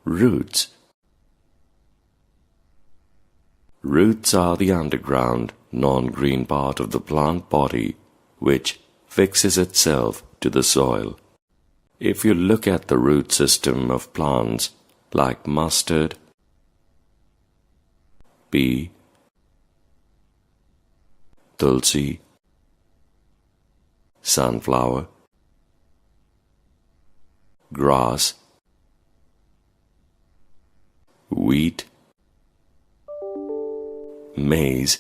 Roots. Roots are the underground, non-green part of the plant body which fixes itself to the soil. If you look at the root system of plants like mustard, pea, tulsi, sunflower, grass, wheat, maize,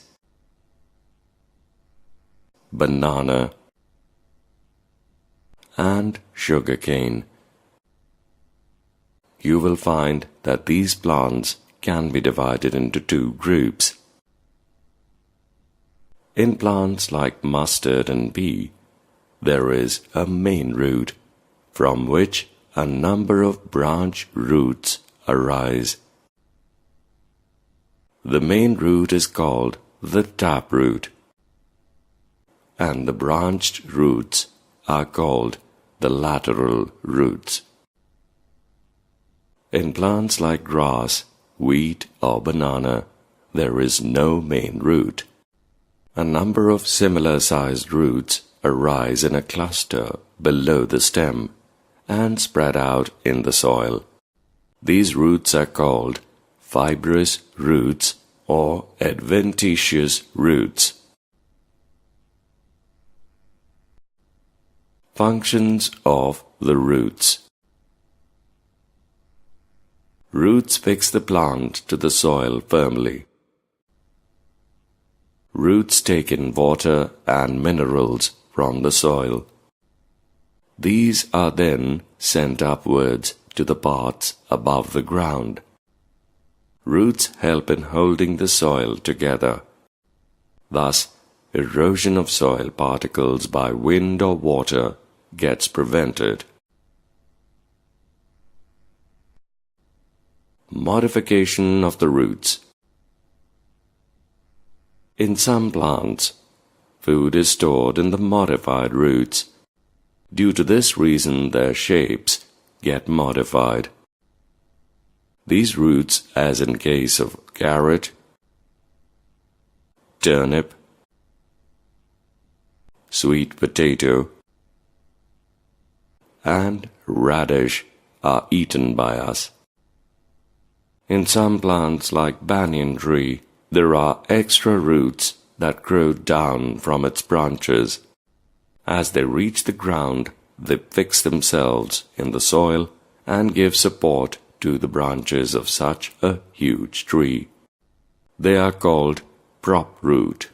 banana, and sugarcane, you will find that these plants can be divided into two groups. In plants like mustard and pea, there is a main root from which a number of branch roots arise. The main root is called the taproot, and the branched roots are called the lateral roots. In plants like grass, wheat, or banana, there is no main root. A number of similar-sized roots arise in a cluster below the stem and spread out in the soil. These roots are called fibrous roots or adventitious roots. Functions of the roots. Roots fix the plant to the soil firmly. Roots take in water and minerals from the soil. These are then sent upwards to the parts above the ground. Roots help in holding the soil together. Thus, erosion of soil particles by wind or water gets prevented. Modification of the roots. In some plants, food is stored in the modified roots. Due to this reason, their shapes get modified. These roots, as in case of carrot, turnip, sweet potato, and radish, are eaten by us. In some plants like banyan tree, there are extra roots that grow down from its branches. As they reach the ground, they fix themselves in the soil and give support to the branches of such a huge tree. They are called prop root.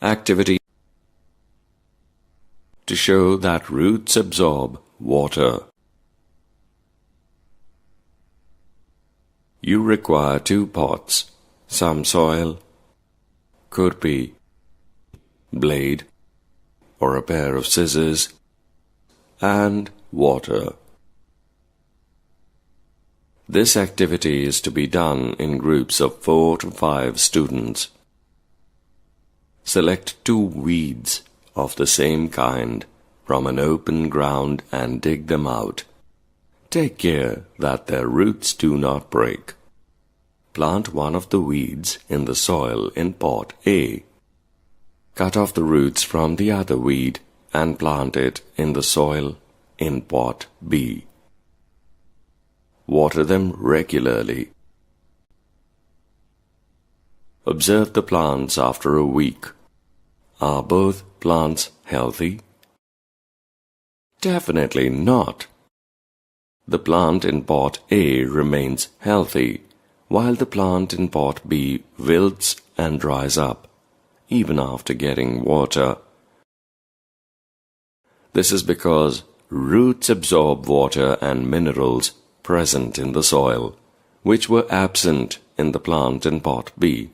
Activity. To show that roots absorb water. You require 2 pots, some soil, could be blade or a pair of scissors, and water. This activity is to be done in groups of 4 to 5 students. Select 2 weeds of the same kind from an open ground and dig them out. Take care that their roots do not break. Plant one of the weeds in the soil in pot A. Cut off the roots from the other weed and plant it in the soil in pot B. Water them regularly. Observe the plants after a week. Are both plants healthy? Definitely not. The plant in pot A remains healthy, while the plant in pot B wilts and dries up, even after getting water. This is because roots absorb water and minerals present in the soil, which were absent in the plant in pot B.